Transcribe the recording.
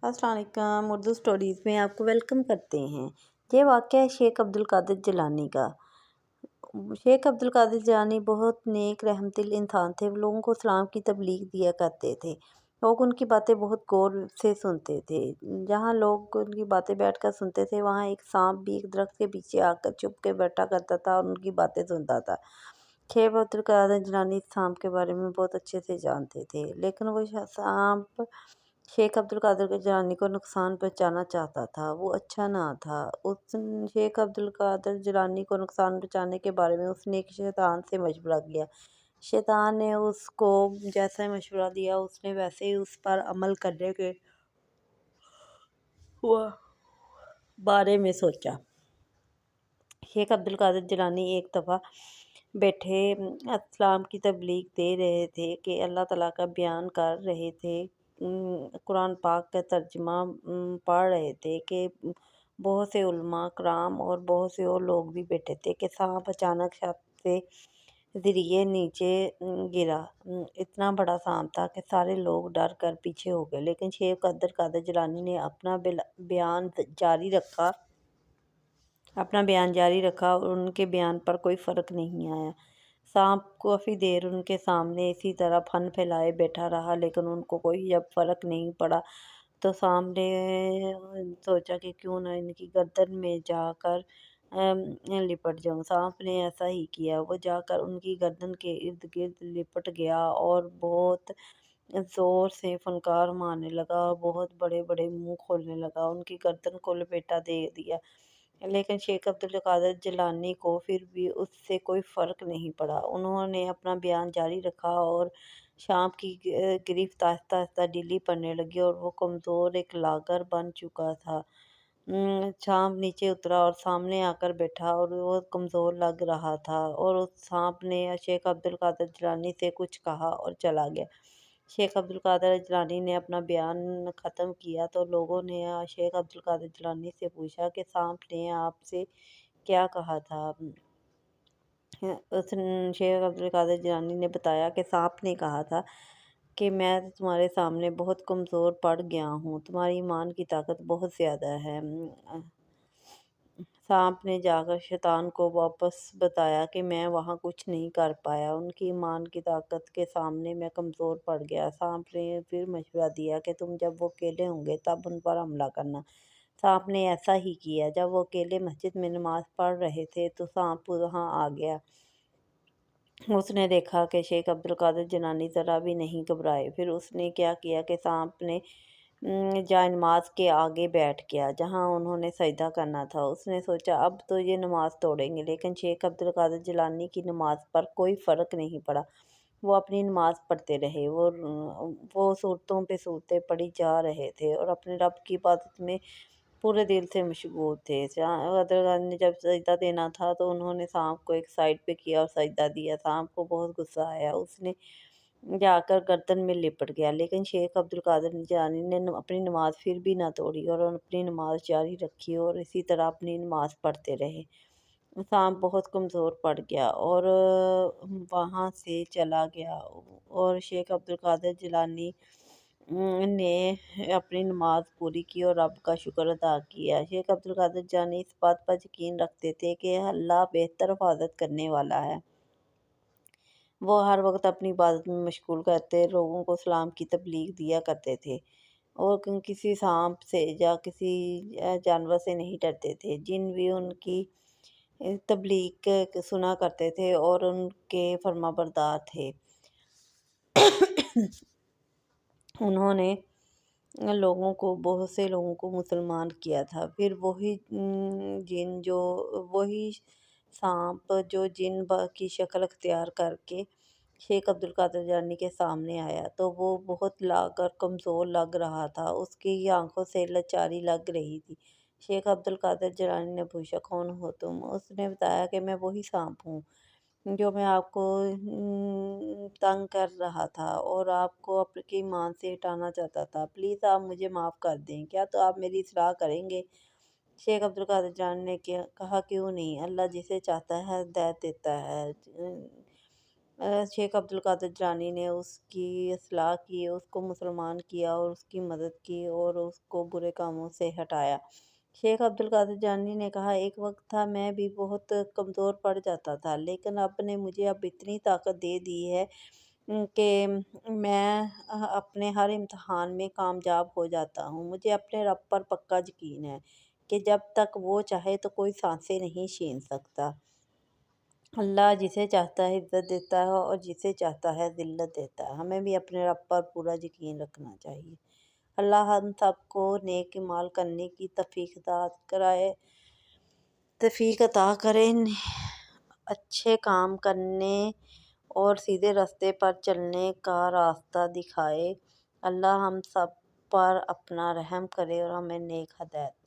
अस्सलाम वालेकुम। उर्दू स्टोरीज़ में आपको वेलकम करते हैं। ये वाक़या है शेख अब्दुल कादिर जिलानी का। शेख अब्दुल कादिर जिलानी बहुत नेक रहमतिल इंसान थे। वो लोगों को इस्लाम की तबलीग दिया करते थे। लोग उनकी बातें बहुत गौर से सुनते थे। जहाँ लोग उनकी बातें बैठकर सुनते थे, वहाँ एक सांप भी एक दरख्त के पीछे आकर छुप के बैठा करता था और उनकी बातें सुनता था। शेख अब्दुल कादिर जिलानी इस सांप के बारे में बहुत अच्छे से जानते थे, लेकिन वो सांप शेख अब्दुल कादिर जिलानी को नुकसान पहुंचाना चाहता था। वो अच्छा ना था। उस शेख अब्दुल कादिर जिलानी को नुकसान पहुंचाने के बारे में उसने एक शैतान से मशवरा किया। शैतान ने उसको जैसा ही मशवरा दिया, उसने वैसे ही उस पर अमल करने के हुआ बारे में सोचा। शेख अब्दुल कादिर जिलानी एक दफ़ा बैठे इस्लाम की तबलीग दे रहे थे कि अल्लाह ताला का बयान कर रहे थे, कुरान पाक का तर्जुमा पढ़ रहे थे कि बहुत से उलमा कराम और बहुत से और लोग भी बैठे थे कि सांप अचानक छत से ज़रिए नीचे गिरा। इतना बड़ा सांप था कि सारे लोग डर कर पीछे हो गए, लेकिन शेख अब्दुल कादिर जिलानी ने अपना बयान जारी रखा और उनके बयान पर कोई फ़र्क नहीं आया। सांप काफ़ी देर उनके सामने इसी तरह फन फैलाए बैठा रहा, लेकिन उनको कोई जब फ़र्क नहीं पड़ा तो सांप ने सोचा कि क्यों ना इनकी गर्दन में जाकर लिपट जाऊं। सांप ने ऐसा ही किया। वो जाकर उनकी गर्दन के इर्द गिर्द लिपट गया और बहुत ज़ोर से फनकार मारने लगा और बहुत बड़े बड़े मुंह खोलने लगा। उनकी गर्दन को लपेटा दे दिया, लेकिन शेख अब्दुल कादिर जिलानी को फिर भी उससे कोई फ़र्क नहीं पड़ा। उन्होंने अपना बयान जारी रखा और सांप की गिरफ्त आहिस्ता आहिस्ता ढीली पड़ने लगी और वो कमज़ोर एक लागर बन चुका था। सांप नीचे उतरा और सामने आकर बैठा और वो कमज़ोर लग रहा था, और उस सांप ने शेख अब्दुल कादिर जिलानी से कुछ कहा और चला गया। शेख अब्दुल कादिर जिलानी ने अपना बयान ख़त्म किया तो लोगों ने शेख अब्दुल कादिर जिलानी से पूछा कि सांप ने आपसे क्या कहा था। उस शेख अब्दुल कादिर जिलानी ने बताया कि सांप ने कहा था कि मैं तुम्हारे सामने बहुत कमज़ोर पड़ गया हूँ, तुम्हारी ईमान की ताकत बहुत ज़्यादा है। सांप ने जाकर शैतान को वापस बताया कि मैं वहाँ कुछ नहीं कर पाया, उनकी ईमान की ताकत के सामने मैं कमज़ोर पड़ गया। सांप ने फिर मशवरा दिया कि तुम जब वो अकेले होंगे तब उन पर हमला करना। सांप ने ऐसा ही किया। जब वो अकेले मस्जिद में नमाज़ पढ़ रहे थे तो सांप वहाँ आ गया। उसने देखा कि शेख अब्दुल कादिर जिलानी ज़रा भी नहीं घबराए। फिर उसने क्या किया कि सांप ने जाए नमाज के आगे बैठ गया जहाँ उन्होंने सजदा करना था। उसने सोचा अब तो ये नमाज तोड़ेंगे, लेकिन शेख अब्दुल कादिर जिलानी की नमाज पर कोई फ़र्क नहीं पड़ा। वो अपनी नमाज पढ़ते रहे। वो सूरतों पे सूरतें पढ़ी जा रहे थे और अपने रब की इबादत में पूरे दिल से मशगूल थे। अब्दुल कादिर ने जब सजदा देना था तो उन्होंने सांप को एक साइड पे किया और सजदा दिया। सांप को बहुत गुस्सा आया, उसने जाकर गर्दन में लिपट गया, लेकिन शेख अब्दुल कादिर जिलानी ने अपनी नमाज फिर भी ना तोड़ी और अपनी नमाज जारी रखी और इसी तरह अपनी नमाज पढ़ते रहे। सांप बहुत कमज़ोर पड़ गया और वहाँ से चला गया, और शेख अब्दुल कादिर जिलानी ने अपनी नमाज पूरी की और रब का शुक्र अदा किया। शेख अब्दुल कादिर जिलानी इस बात पर यकीन रखते थे कि अल्लाह बेहतर हिफाजत करने वाला है। वो हर वक्त अपनी इबादत में मशगूल करते, लोगों को इस्लाम की तबलीग दिया करते थे और किसी सांप से या किसी जानवर से नहीं डरते थे। जिन भी उनकी तबलीग सुना करते थे और उनके फरमाबरदार थे। उन्होंने बहुत से लोगों को मुसलमान किया था। फिर वही सांप जो जिन की शक्ल अख्तियार करके शेख अब्दुल कादिर जिलानी के सामने आया तो वो बहुत लागर कमज़ोर लग रहा था। उसकी आंखों से लाचारी लग रही थी। शेख अब्दुल कादिर जिलानी ने पूछा, कौन हो तुम? उसने बताया कि मैं वही सांप हूँ जो मैं आपको तंग कर रहा था और आपको आपकी ईमान से हटाना चाहता था। प्लीज़ आप मुझे माफ़ कर दें। क्या तो आप मेरी इस्लाह करेंगे? शेख अब्दुल कादिर जिलानी ने कहा, क्यों नहीं, अल्लाह जिसे चाहता है हिदायत देता है। شیخ عبد القادر جیلانی نے اس کی اصلاح کی، اس کو مسلمان کیا اور اس کی مدد کی اور اس کو برے کاموں سے ہٹایا۔ شیخ عبد القادر جیلانی نے کہا، ایک وقت تھا میں بھی بہت کمزور پڑ جاتا تھا، لیکن رب نے مجھے اب اتنی طاقت دے دی ہے کہ میں اپنے ہر امتحان میں کامیاب ہو جاتا ہوں۔ مجھے اپنے رب پر پکا یقین ہے کہ جب تک وہ چاہے تو کوئی سانسیں نہیں چھین سکتا۔ اللہ جسے چاہتا ہے عزت دیتا ہے اور جسے چاہتا ہے ذلت دیتا ہے۔ ہمیں بھی اپنے رب پر پورا یقین رکھنا چاہیے۔ اللہ ہم سب کو نیک اعمال کرنے کی توفیق عطا کرے، اچھے کام کرنے اور سیدھے راستے پر چلنے کا راستہ دکھائے۔ اللہ ہم سب پر اپنا رحم کرے اور ہمیں نیک ہدایت